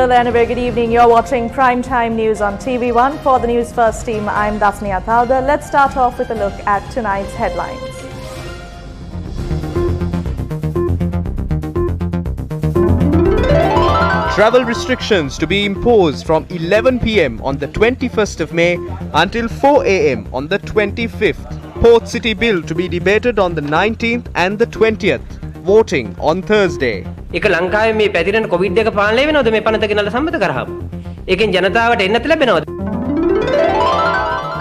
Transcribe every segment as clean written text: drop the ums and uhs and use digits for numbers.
Hello there and a very good evening. You're watching Primetime News on TV1. For the News First team, I'm Dasnia Thalda. Let's start off with a look at tonight's headlines. Travel restrictions to be imposed from 11 p.m. on the 21st of May until 4 a.m. on the 25th. Port City Bill to be debated on the 19th and the 20th. Voting on Thursday. ඒක ලංකාවේ මේ පැතිරෙන Covid එක පාලනය වෙනවද මේ පනත ගෙනල්ලා සම්මත කරාම? ඒකෙන් ජනතාවට එන්නත් ලැබෙනවද?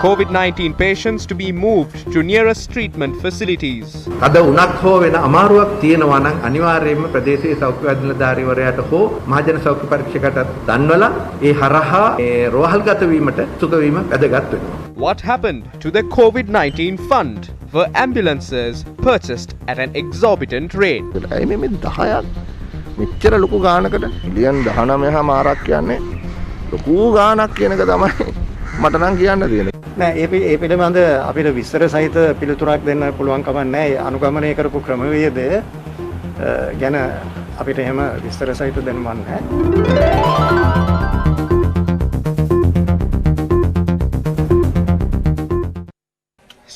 COVID-19 patients to be moved to nearest treatment facilities. අද උණක් හෝ වෙන අමාරුවක් තියෙනවා නම් අනිවාර්යයෙන්ම ප්‍රදේශීය සෞඛ්‍ය අධිකාරිවරයාට හෝ මහජන සෞඛ්‍ය පරීක්ෂකකට දන්වලා ඒ හරහා රෝහල්ගත වීමට සුඛ වීම වැදගත් වෙනවා. What happened to the COVID-19 fund? Were ambulances purchased at an exorbitant rate? අයි මේ 10ක් මෙච්චර ලොකු ගානකට මිලියන් 19 මාරක් කියන්නේ ලොකු ගානක් කියන එක තමයි මට නම් කියන්න තියෙන්නේ. නෑ ඒ පිළිබඳ අපිට විස්තර සහිත පිළිතුරක් දෙන්න පුළුවන් කමක් නෑ. අනුගමනය කරපු ක්‍රමවේදය ගැන අපිට එහෙම විස්තර සහිත දැනුමක් නෑ.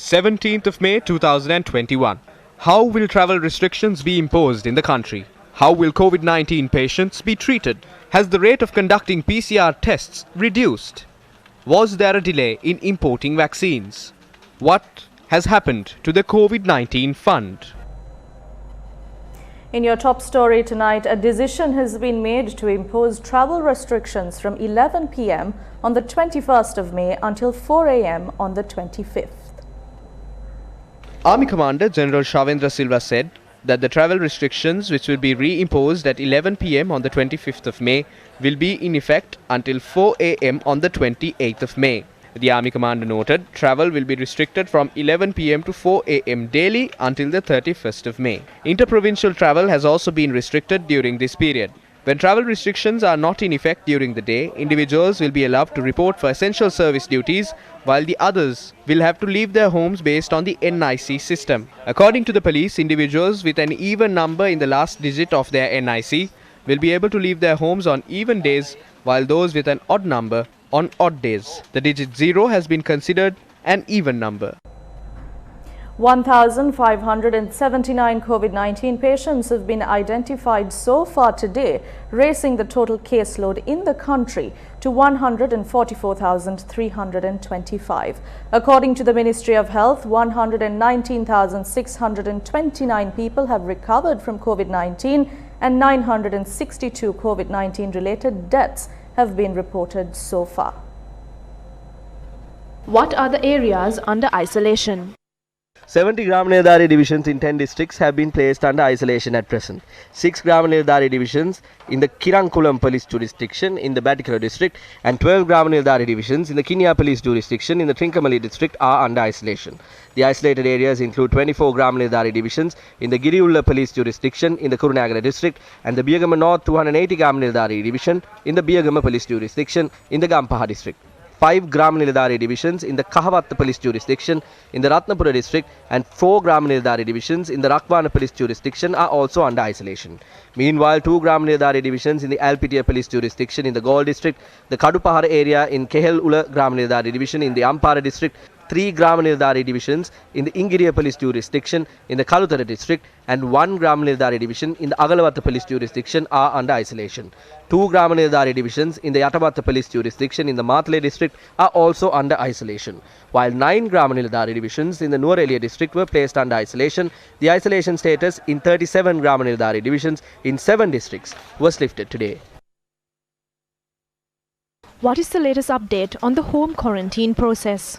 17th of May 2021. How will travel restrictions be imposed in the country? How will COVID-19 patients be treated? Has the rate of conducting PCR tests reduced? Was there a delay in importing vaccines? What has happened to the COVID-19 fund? In your top story tonight, a decision has been made to impose travel restrictions from 11 p.m. on the 21st of May until 4 a.m. on the 25th. Army Commander General Shavendra Silva said that the travel restrictions, which will be reimposed at 11 p.m. on the 25th of May, will be in effect until 4 a.m. on the 28th of May. The Army Commander noted travel will be restricted from 11 p.m. to 4 a.m. daily until the 31st of May. Interprovincial travel has also been restricted during this period. When travel restrictions are not in effect during the day, individuals will be allowed to report for essential service duties, while the others will have to leave their homes based on the NIC system. According to the police, individuals with an even number in the last digit of their NIC will be able to leave their homes on even days, while those with an odd number on odd days. The digit 0 has been considered an even number. 1,579 COVID-19 patients have been identified so far today, raising the total caseload in the country to 144,325. According to the Ministry of Health, 119,629 people have recovered from COVID-19 and 962 COVID-19 related deaths have been reported so far. What are the areas under isolation? 70 Gram Niladhari divisions in 10 districts have been placed under isolation at present. 6 Gram Niladhari divisions in the Kirankulam police jurisdiction in the Battikala district and 12 Gram Niladhari divisions in the Kinya police jurisdiction in the Trincomalee district are under isolation. The isolated areas include 24 Gram Niladhari divisions in the Giriulla police jurisdiction in the Kurunegala district and the Biyagama North 280 Gram Niladhari division in the Biyagama police jurisdiction in the Gampaha district. 5 Gram Niladhari divisions in the Kahavatta police jurisdiction in the Ratnapura district and 4 Gram Niladhari divisions in the Rakwana police jurisdiction are also under isolation. Meanwhile, 2 Gram Niladhari divisions in the Alpitia police jurisdiction in the Gaul district, the Kadupahara area in Kehel Ula Gram Niladhari division in the Ampara district, 3 Gram Niladhari divisions in the Ingiriya police jurisdiction in the Kalutara district and 1 Gram Niladhari division in the Agalavatta police jurisdiction are under isolation. 2 Gram Niladhari divisions in the Yatabatta police jurisdiction in the Matale district are also under isolation. While 9 Gram Niladhari divisions in the Nuwara district were placed under isolation, the isolation status in 37 Gram Niladhari divisions in 7 districts was lifted today. What is the latest update on the home quarantine process?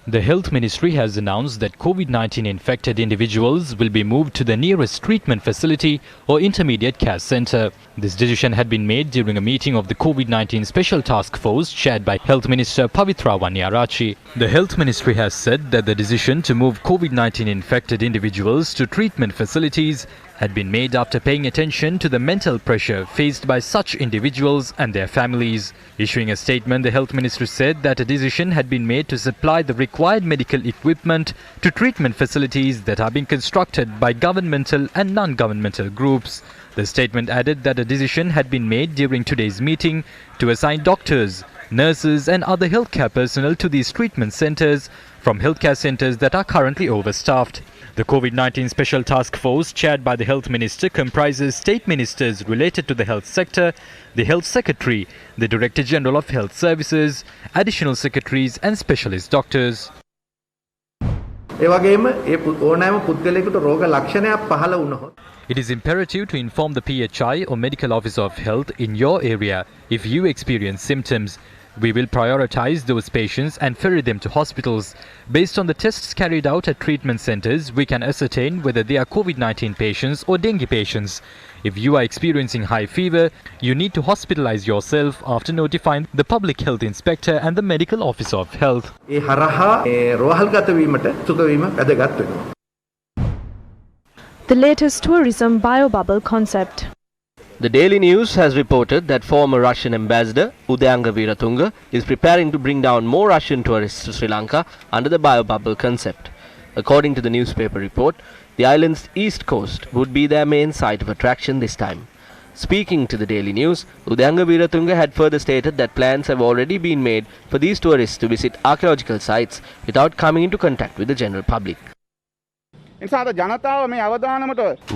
The Health Ministry has announced that COVID-19 infected individuals will be moved to the nearest treatment facility or intermediate care centre. This decision had been made during a meeting of the COVID-19 Special Task Force chaired by Health Minister Pavitra Wanyarachi. The Health Ministry has said that the decision to move COVID-19 infected individuals to treatment facilities had been made after paying attention to the mental pressure faced by such individuals and their families. Issuing a statement, the Health Ministry said that a decision had been made to supply the required medical equipment to treatment facilities that are being constructed by governmental and non-governmental groups. The statement added that a decision had been made during today's meeting to assign doctors, nurses and other healthcare personnel to these treatment centres from healthcare centres that are currently overstaffed. The COVID-19 Special Task Force, chaired by the Health Minister, comprises state ministers related to the health sector, the Health Secretary, the Director General of Health Services, additional secretaries and specialist doctors. It is imperative to inform the PHI or Medical Officer of Health in your area if you experience symptoms. We will prioritize those patients and ferry them to hospitals. Based on the tests carried out at treatment centres, we can ascertain whether they are COVID-19 patients or dengue patients. If you are experiencing high fever, you need to hospitalize yourself after notifying the Public Health Inspector and the Medical Officer of Health. The latest tourism biobubble concept. The Daily News has reported that former Russian ambassador Udanga Veeratunga is preparing to bring down more Russian tourists to Sri Lanka under the biobubble concept. According to the newspaper report, the island's east coast would be their main site of attraction this time. Speaking to the Daily News, Udanga Veeratunga had further stated that plans have already been made for these tourists to visit archaeological sites without coming into contact with the general public.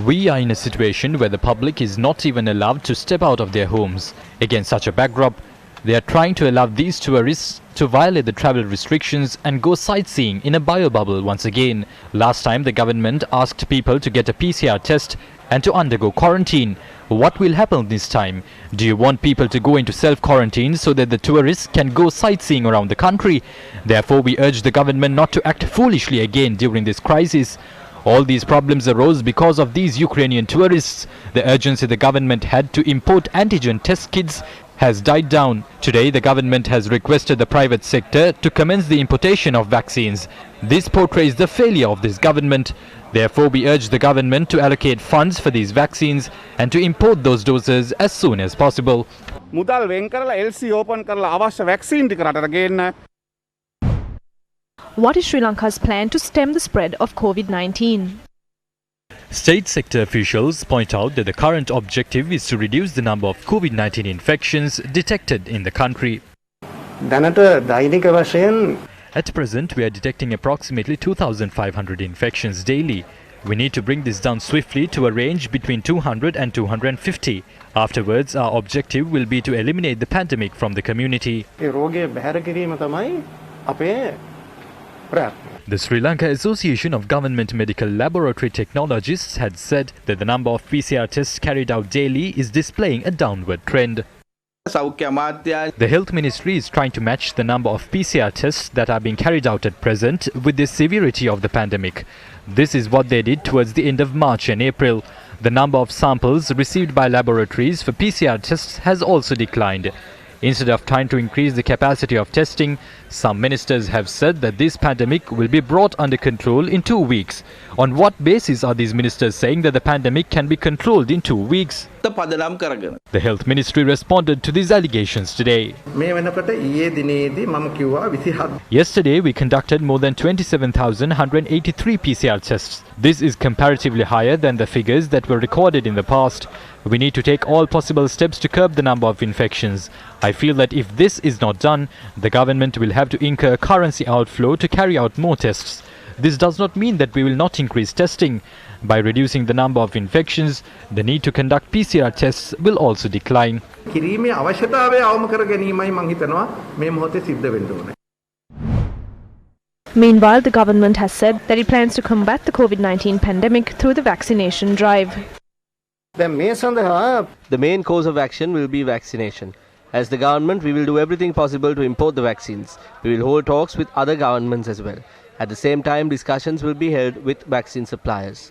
We are in a situation where the public is not even allowed to step out of their homes. Against such a backdrop, they are trying to allow these tourists to violate the travel restrictions and go sightseeing in a biobubble once again. Last time, the government asked people to get a PCR test and to undergo quarantine. What will happen this time? Do you want people to go into self-quarantine so that the tourists can go sightseeing around the country? Therefore, we urge the government not to act foolishly again during this crisis. All these problems arose because of these Ukrainian tourists. The urgency the government had to import antigen test kits has died down. Today, the government has requested the private sector to commence the importation of vaccines. This portrays the failure of this government. Therefore, we urge the government to allocate funds for these vaccines and to import those doses as soon as possible. What is Sri Lanka's plan to stem the spread of COVID-19? State sector officials point out that the current objective is to reduce the number of COVID-19 infections detected in the country. At present, we are detecting approximately 2,500 infections daily. We need to bring this down swiftly to a range between 200 and 250. Afterwards, our objective will be to eliminate the pandemic from the community. The Sri Lanka Association of Government Medical Laboratory Technologists had said that the number of PCR tests carried out daily is displaying a downward trend. The Health Ministry is trying to match the number of PCR tests that are being carried out at present with the severity of the pandemic. This is what they did towards the end of March and April. The number of samples received by laboratories for PCR tests has also declined. Instead of trying to increase the capacity of testing, some ministers have said that this pandemic will be brought under control in 2 weeks. On what basis are these ministers saying that the pandemic can be controlled in 2 weeks? The Health Ministry responded to these allegations today. Yesterday, we conducted more than 27,183 PCR tests. This is comparatively higher than the figures that were recorded in the past. We need to take all possible steps to curb the number of infections. I feel that if this is not done, the government will have to incur currency outflow to carry out more tests. This does not mean that we will not increase testing. By reducing the number of infections, the need to conduct PCR tests will also decline. Meanwhile, the government has said that it plans to combat the COVID-19 pandemic through the vaccination drive. The main course of action will be vaccination. As the government, we will do everything possible to import the vaccines. We will hold talks with other governments as well. At the same time, discussions will be held with vaccine suppliers.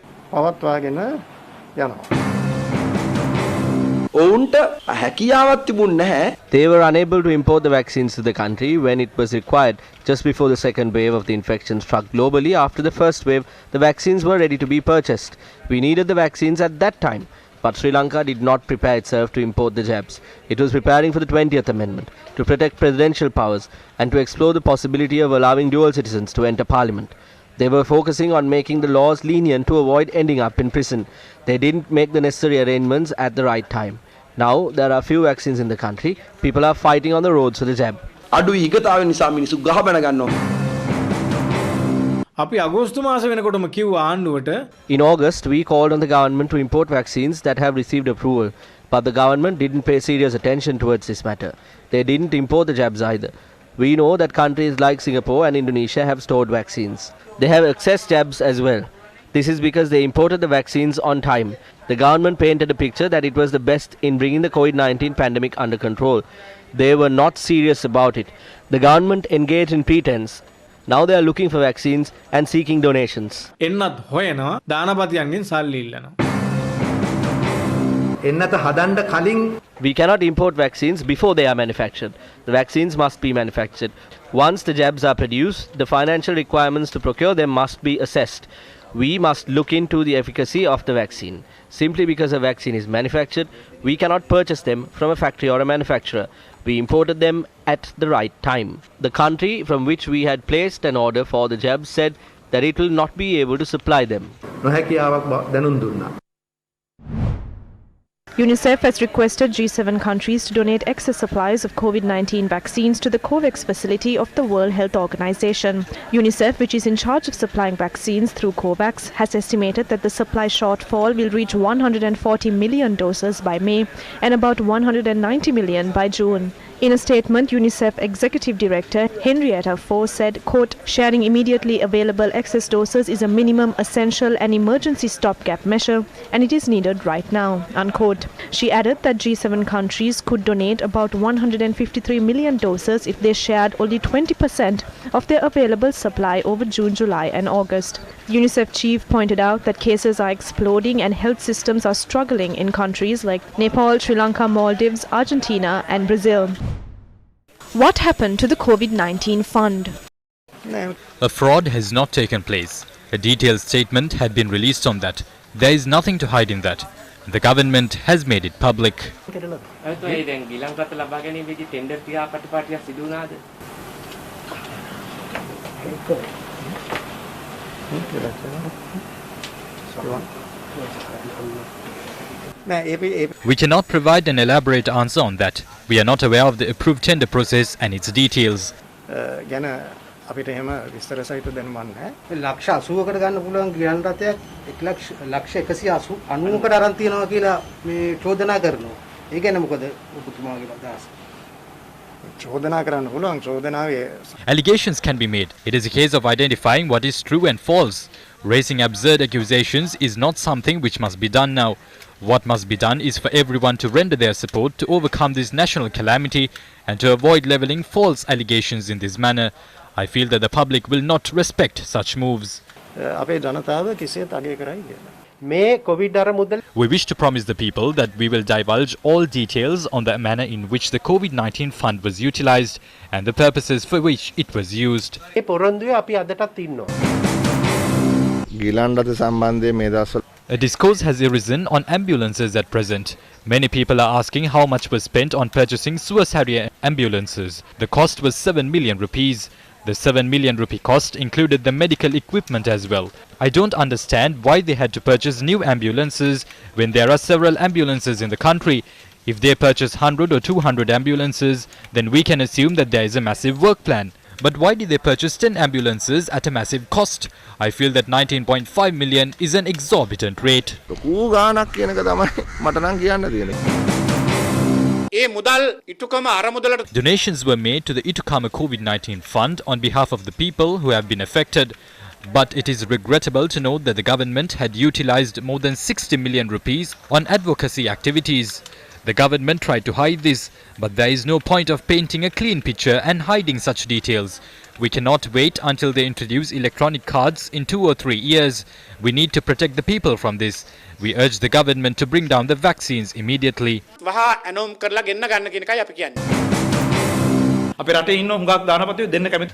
They were unable to import the vaccines to the country when it was required. Just before the second wave of the infection struck globally, after the first wave, the vaccines were ready to be purchased. We needed the vaccines at that time. But Sri Lanka did not prepare itself to import the jabs. It was preparing for the 20th Amendment, to protect presidential powers and to explore the possibility of allowing dual citizens to enter parliament. They were focusing on making the laws lenient to avoid ending up in prison. They didn't make the necessary arrangements at the right time. Now there are few vaccines in the country. People are fighting on the roads for the jab. In August, we called on the government to import vaccines that have received approval, but the government didn't pay serious attention towards this matter. They didn't import the jabs either. We know that countries like Singapore and Indonesia have stored vaccines. They have excess jabs as well. This is because they imported the vaccines on time. The government painted a picture that it was the best in bringing the COVID-19 pandemic under control. They were not serious about it. The government engaged in pretense. Now they are looking for vaccines and seeking donations. We cannot import vaccines before they are manufactured. The vaccines must be manufactured. Once the jabs are produced, the financial requirements to procure them must be assessed. We must look into the efficacy of the vaccine. Simply because a vaccine is manufactured, we cannot purchase them from a factory or a manufacturer. We imported them at the right time. The country from which we had placed an order for the jabs said that it will not be able to supply them. UNICEF has requested G7 countries to donate excess supplies of COVID-19 vaccines to the COVAX facility of the World Health Organization. UNICEF, which is in charge of supplying vaccines through COVAX, has estimated that the supply shortfall will reach 140 million doses by May and about 190 million by June. In a statement, UNICEF Executive Director Henrietta Fore said, quote, sharing immediately available excess doses is a minimum, essential and emergency stopgap measure, and it is needed right now, unquote. She added that G7 countries could donate about 153 million doses if they shared only 20% of their available supply over June, July and August. UNICEF chief pointed out that cases are exploding and health systems are struggling in countries like Nepal, Sri Lanka, Maldives, Argentina and Brazil. What happened to the COVID-19 fund? A fraud has not taken place. A detailed statement had been released on that. There is nothing to hide in that. The government has made it public. We cannot provide an elaborate answer on that. We are not aware of the approved tender process and its details. අපිට එහෙම විස්තර සහිත දැනුමක් නැහැ. ලක්ෂ 80කට ගන්න පුළුවන් ගියන් රථයක් 1,90,කට අරන් තියනවා කියලා මේ චෝදනා කරනවා. ඒ කියන්නේ මොකද ඔබතුමාගේ අදහස? චෝදනා කරන්න පුළුවන්. චෝදනාවේ Allegations can be made. It is a case of identifying what is true and false. Raising absurd accusations is not something which must be done now. What must be done is for everyone to render their support to overcome this national calamity and to avoid levelling false allegations in this manner. I feel that the public will not respect such moves. අපේ ජනතාව කිසියත් අගය කරයි කියලා. මේ Covid අර මුදල් We wish to promise the people that we will divulge all details on the manner in which the COVID-19 fund was utilized and the purposes for which it was used. ඒ පොරොන්දුවේ අපි අදටත් ඉන්නවා. ගිලන් රථ සම්බන්ධයෙන් මේ දවස්වල A discourse has arisen on ambulances at present. Many people are asking how much was spent on purchasing Suez Harrier ambulances. The cost was 7 million rupees. The 7 million rupee cost included the medical equipment as well. I don't understand why they had to purchase new ambulances when there are several ambulances in the country. If they purchase 100 or 200 ambulances, then we can assume that there is a massive work plan. But why did they purchase 10 ambulances at a massive cost? I feel that 19.5 million is an exorbitant rate. ලොකු ගාණක් කියන එක තමයි මට නම් කියන්න තියෙන්නේ. Donations were made to the Itukama COVID-19 fund on behalf of the people who have been affected. But it is regrettable to note that the government had utilized more than 60 million rupees on advocacy activities. The government tried to hide this, but there is no point of painting a clean picture and hiding such details. We cannot wait until they introduce electronic cards in 2 or 3 years. We need to protect the people from this. We urge the government to bring down the vaccines immediately.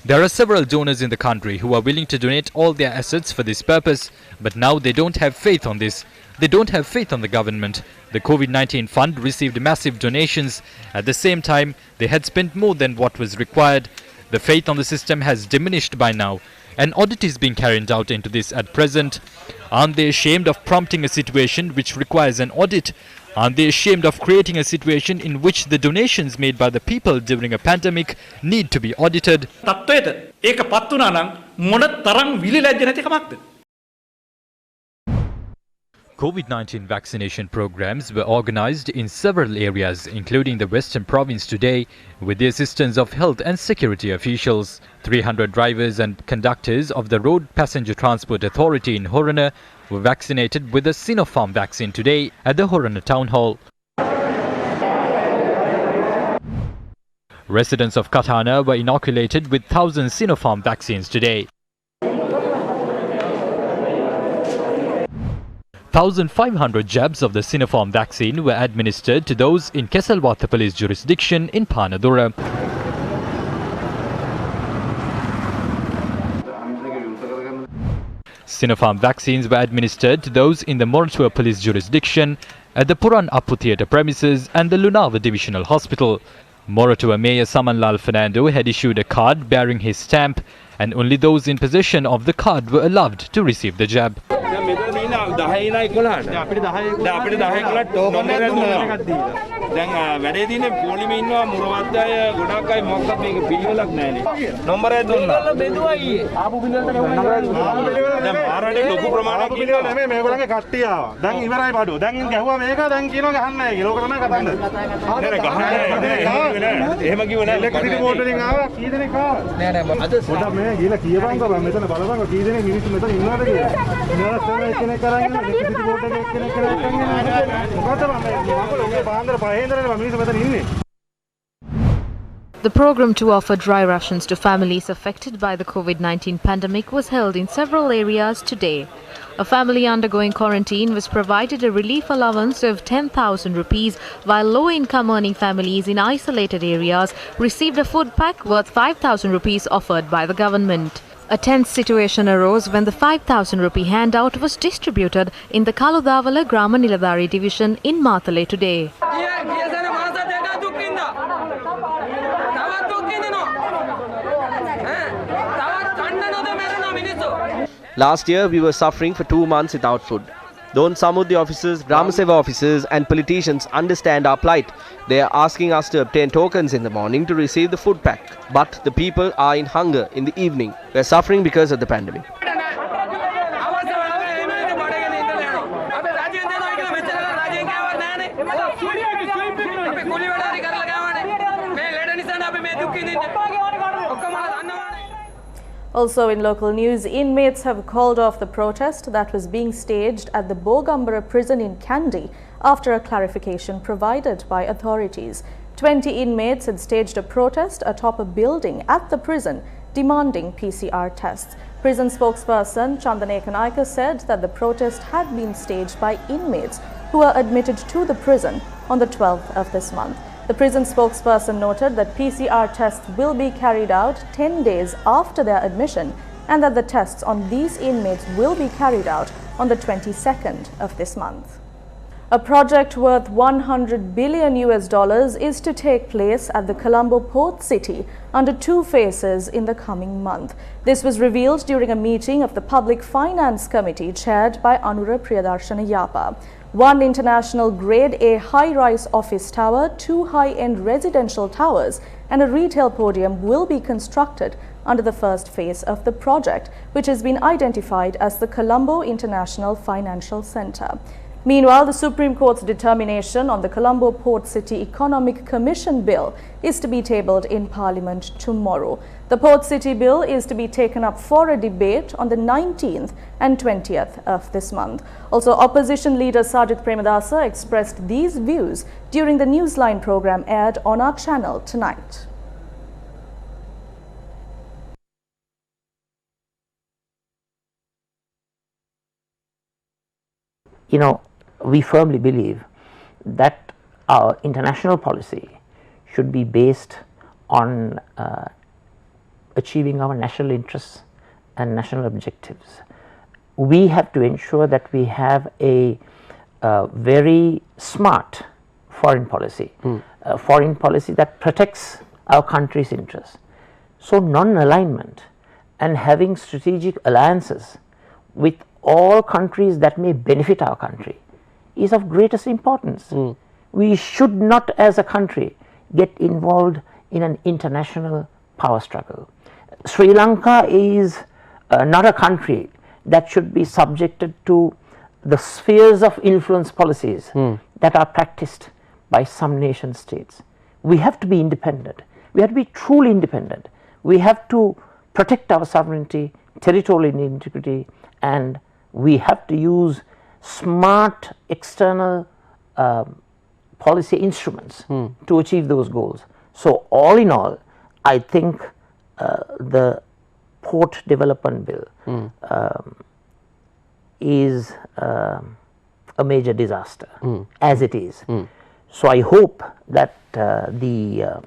There are several donors in the country who are willing to donate all their assets for this purpose, but now they don't have faith on this. They don't have faith on the government. The COVID-19 fund received massive donations. At the same time, they had spent more than what was required. The faith on the system has diminished by now. An audit is being carried out into this at present. Aren't they ashamed of prompting a situation which requires an audit? Aren't they ashamed of creating a situation in which the donations made by the people during a pandemic need to be audited? COVID-19 vaccination programs were organized in several areas, including the Western Province today, with the assistance of health and security officials. 300 drivers and conductors of the Road Passenger Transport Authority in Horana were vaccinated with the Sinopharm vaccine today at the Horana Town Hall. Residents of Katana were inoculated with 1,000 Sinopharm vaccines today. 1,500 jabs of the Sinopharm vaccine were administered to those in Kesalwatha police jurisdiction in Panadura. Sinopharm vaccines were administered to those in the Moratua police jurisdiction, at the Puran Appu Theatre premises and the Lunava Divisional Hospital. Moratua Mayor Samanlal Fernando had issued a card bearing his stamp, and only those in possession of the card were allowed to receive the jab. The program to offer dry rations to families affected by the COVID-19 pandemic was held in several areas today. A family undergoing quarantine was provided a relief allowance of 10,000 rupees, while low-income earning families in isolated areas received a food pack worth 5,000 rupees offered by the government. A tense situation arose when the 5,000 rupee handout was distributed in the Kaludavala Grama Niladhari division in Matale today. Last year, we were suffering for 2 months without food. Don't Samudhi officers, Gram Seva officers and politicians understand our plight? They are asking us to obtain tokens in the morning to receive the food pack. But the people are in hunger in the evening. We are suffering because of the pandemic. Also in local news, inmates have called off the protest that was being staged at the Bogambara prison in Kandy after a clarification provided by authorities. 20 inmates had staged a protest atop a building at the prison demanding PCR tests. Prison spokesperson Chandaneka Naika said that the protest had been staged by inmates who were admitted to the prison on the 12th of this month. The prison spokesperson noted that PCR tests will be carried out 10 days after their admission and that the tests on these inmates will be carried out on the 22nd of this month. A project worth $100 billion is to take place at the Colombo port city under 2 phases in the coming month. This was revealed during a meeting of the Public Finance Committee chaired by Anura Priyadarshana Yapa. 1 international Grade A high-rise office tower, 2 high-end residential towers and a retail podium will be constructed under the first phase of the project, which has been identified as the Colombo International Financial Centre. Meanwhile, the Supreme Court's determination on the Colombo Port City Economic Commission Bill is to be tabled in Parliament tomorrow. The Port City Bill is to be taken up for a debate on the 19th and 20th of this month. Also, opposition leader Sajith Premadasa expressed these views during the Newsline program aired on our channel tonight. we firmly believe that our international policy should be based on achieving our national interests and national objectives. We have to ensure that we have a very smart foreign policy, a foreign policy that protects our country's interests. So non-alignment and having strategic alliances with all countries that may benefit our country is of greatest importance. We should not as a country get involved in an international power struggle. Sri Lanka is not a country that should be subjected to the spheres of influence policies that are practiced by some nation states. We have to be independent. We have to be truly independent. We have to protect our sovereignty, territorial integrity, and we have to use smart external policy instruments to achieve those goals. So all in all, I think the Port Development Bill is a major disaster as it is. So I hope that the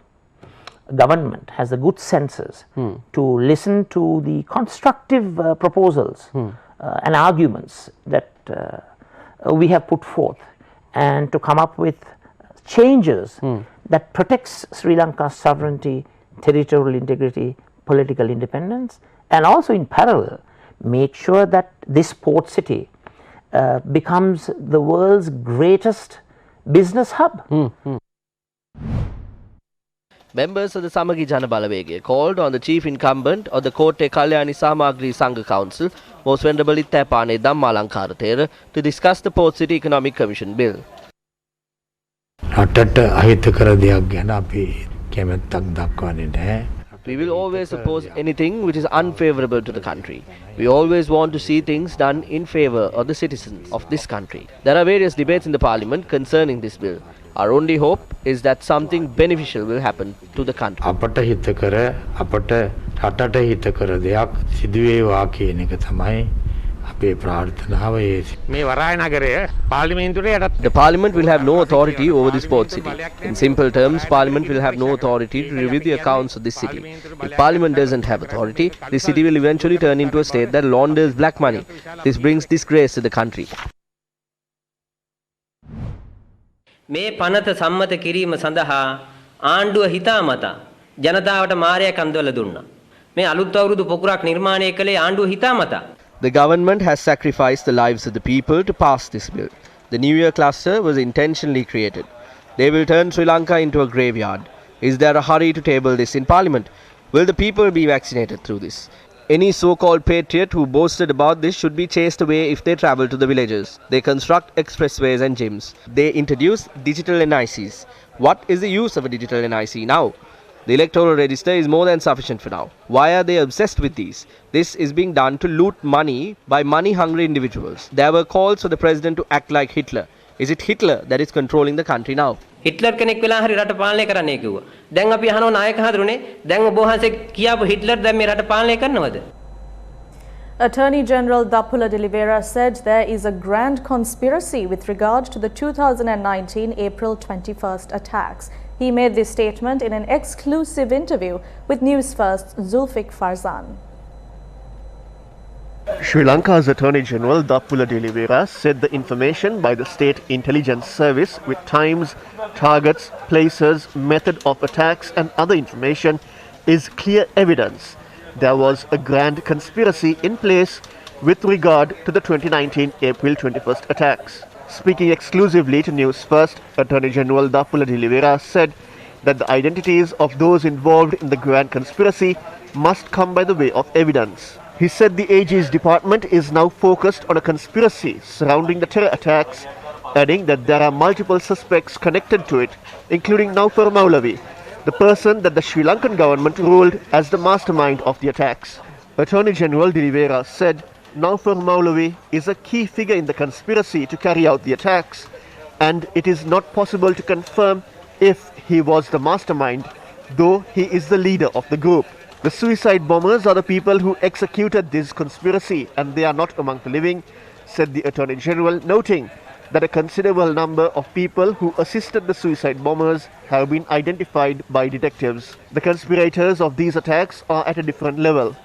government has the good senses to listen to the constructive proposals and arguments that we have put forth, and to come up with changes that protects Sri Lanka's sovereignty, territorial integrity, political independence, and also in parallel make sure that this port city becomes the world's greatest business hub. Members of the Samagi Jana Balawege called on the chief incumbent of the Kotte Kalyani Samagri Sangha Council, Most Venerable Ittapane Dhammalankara, to discuss the Port City Economic Commission Bill. We will always oppose anything which is unfavorable to the country. We always want to see things done in favor of the citizens of this country. There are various debates in the parliament concerning this bill. Our only hope is that something beneficial will happen to the country. The Parliament will have no authority over this port city. In simple terms, Parliament will have no authority to review the accounts of this city. If Parliament doesn't have authority, this city will eventually turn into a state that launders black money. This brings disgrace to the country. මේ පනත සම්මත කිරීම සඳහා ආණ්ඩුව හිතාමතා ජනතාවට මාරය කන්දවල දුන්නා. මේ අලුත් අවුරුදු පොකුරක් නිර්මාණය කළේ ආණ්ඩුව හිතාමතා. The government has sacrificed the lives of the people to pass this bill. The New Year cluster was intentionally created. They will turn Sri Lanka into a graveyard. Is there a hurry to table this in Parliament? Will the people be vaccinated through this? Any so-called patriot who boasted about this should be chased away if they travel to the villages. They construct expressways and gyms. They introduce digital NICs. What is the use of a digital NIC now? The electoral register is more than sufficient for now. Why are they obsessed with these? This is being done to loot money by money-hungry individuals. There were calls for the president to act like Hitler. Is it Hitler that is controlling the country now? Hitler කෙනෙක් වෙලා හරි රට පාලනය කරන්නයි කිව්වා. දැන් අපි අහනවා නායක හඳුරුනේ දැන් ඔබ වහන්සේ කියාපු හිට්ලර් දැන් මේ රට පාලනය කරනවද? Attorney General Dappula de Oliveira said there is a grand conspiracy with regard to the 2019 April 21st attacks. He made this statement in an exclusive interview with Newsfirst's Zulfiq Farzan. Sri Lanka's Attorney General Dappula de Oliveira said the information by the State Intelligence Service with times, targets, places, method of attacks and other information is clear evidence there was a grand conspiracy in place with regard to the 2019 April 21st attacks. Speaking exclusively to Newsfirst, Attorney General Dappula de Oliveira said that the identities of those involved in the grand conspiracy must come by the way of evidence. He said the AG's department is now focused on a conspiracy surrounding the terror attacks, adding that there are multiple suspects connected to it, including Naufar Maulavi, the person that the Sri Lankan government ruled as the mastermind of the attacks. Attorney General de Oliveira said Naufar Maulavi is a key figure in the conspiracy to carry out the attacks, and it is not possible to confirm if he was the mastermind, though he is the leader of the group. The suicide bombers are the people who executed this conspiracy, and they are not among the living. said the Attorney General, noting that a considerable number of people who assisted the suicide bombers have been identified by detectives. The conspirators of these attacks are at a different level.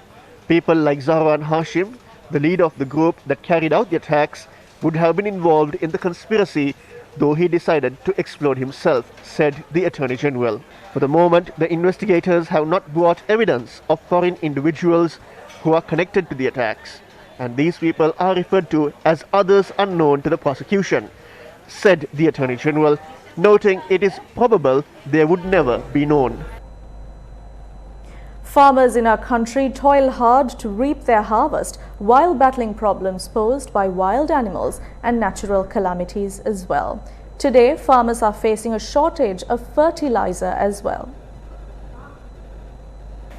People like Zahran Hashim, the leader of the group that carried out the attacks, would have been involved in the conspiracy, though he decided to explode himself, said the Attorney General. For the moment, the investigators have not brought evidence of foreign individuals who are connected to the attacks, and these people are referred to as others unknown to the prosecution, said the Attorney General, noting it is probable they would never be known. Farmers in our country toil hard to reap their harvest while battling problems posed by wild animals and natural calamities as well. Today, farmers are facing a shortage of fertilizer as well.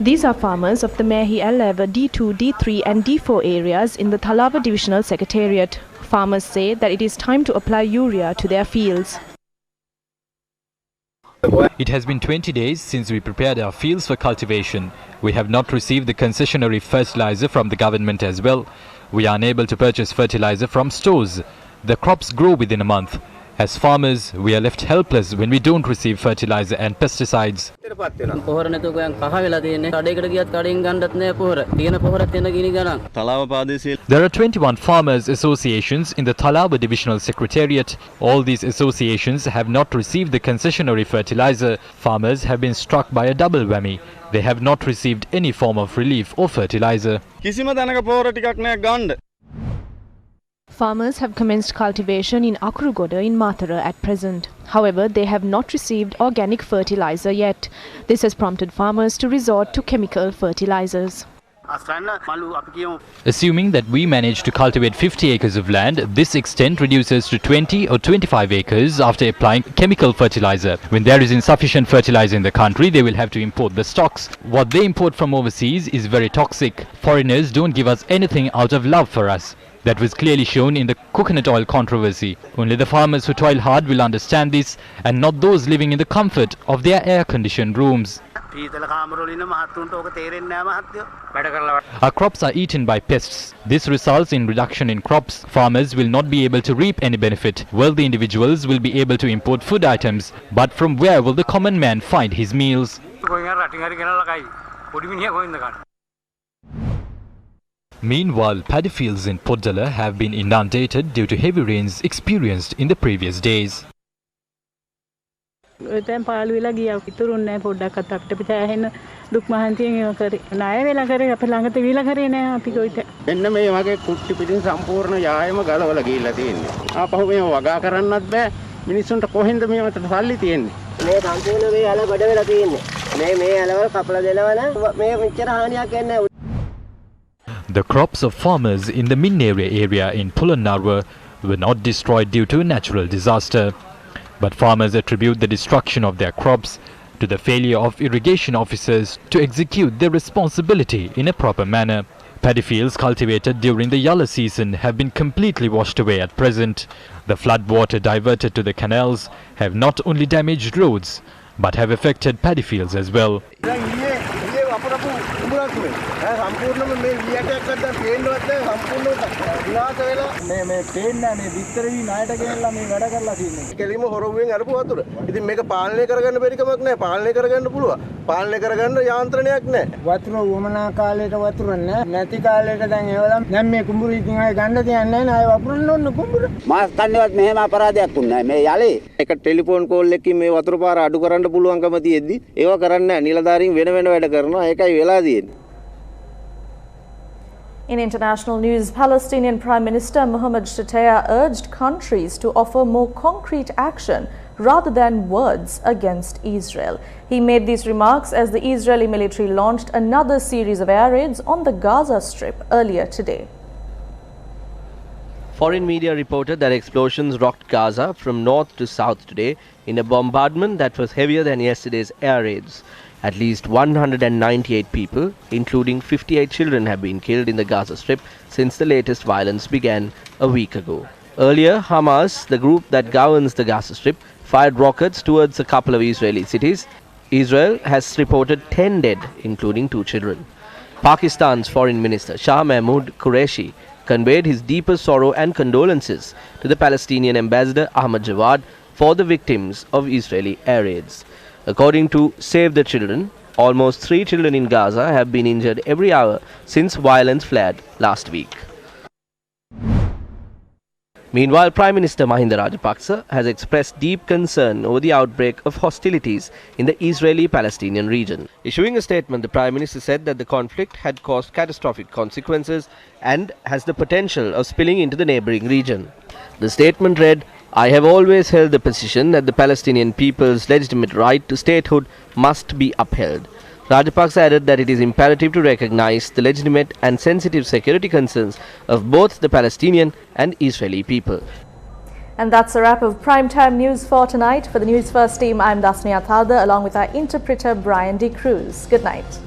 These are farmers of the Mehi Al-Lever D2, D3 and D4 areas in the Thalava Divisional Secretariat. Farmers say that it is time to apply urea to their fields. It has been 20 days since we prepared our fields for cultivation. We have not received the concessionary fertilizer from the government as well. We are unable to purchase fertilizer from stores. The crops grow within a month. As farmers, we are left helpless when we don't receive fertilizer and pesticides. There are 21 farmers associations in the Thalava Divisional Secretariat. All these associations have not received the concessionary fertilizer. Farmers have been struck by a double whammy. They have not received any form of relief or fertilizer. Farmers have commenced cultivation in Akurugoda in Mathura at present. However, they have not received organic fertilizer yet. This has prompted farmers to resort to chemical fertilizers. Assuming that we manage to cultivate 50 acres of land, this extent reduces to 20 or 25 acres after applying chemical fertilizer. When there is insufficient fertilizer in the country, they will have to import the stocks. What they import from overseas is very toxic. Foreigners don't give us anything out of love for us. That was clearly shown in the coconut oil controversy. Only the farmers who toil hard will understand this, and not those living in the comfort of their air-conditioned rooms. Our crops are eaten by pests. This results in reduction in crops. Farmers will not be able to reap any benefit. Wealthy individuals will be able to import food items, but from where will the common man find his meals? Meanwhile, paddy fields in Poddala have been inundated due to heavy rains experienced in the previous days. The crops of farmers in the Minnere area in Polonnarwa were not destroyed due to a natural disaster. But farmers attribute the destruction of their crops to the failure of irrigation officers to execute their responsibility in a proper manner. Paddy fields cultivated during the Yalla season have been completely washed away at present. The flood water diverted to the canals have not only damaged roads but have affected paddy fields as well. In international news, Palestinian Prime Minister Mohammed Shtayyeh urged countries to offer more concrete action rather than words against Israel. He made these remarks as the Israeli military launched another series of air raids on the Gaza Strip earlier today. Foreign media reported that explosions rocked Gaza from north to south today in a bombardment that was heavier than yesterday's air raids. At least 198 people, including 58 children, have been killed in the Gaza Strip since the latest violence began a week ago. Earlier, Hamas, the group that governs the Gaza Strip, fired rockets towards a couple of Israeli cities. Israel has reported 10 dead, including 2 children. Pakistan's Foreign Minister Shah Mahmood Qureshi conveyed his deepest sorrow and condolences to the Palestinian ambassador Ahmad Jawad for the victims of Israeli air raids. According to Save the Children, almost 3 children in Gaza have been injured every hour since violence flared last week. Meanwhile, Prime Minister Mahinda Rajapaksa has expressed deep concern over the outbreak of hostilities in the Israeli-Palestinian region. Issuing a statement, the Prime Minister said that the conflict had caused catastrophic consequences and has the potential of spilling into the neighboring region. The statement read, "I have always held the position that the Palestinian people's legitimate right to statehood must be upheld." Rajapaksa added that it is imperative to recognize the legitimate and sensitive security concerns of both the Palestinian and Israeli people. And that's a wrap of Primetime News for tonight. For the News First team, I'm Dasnia Thalda, along with our interpreter Brian D. Cruz. Good night.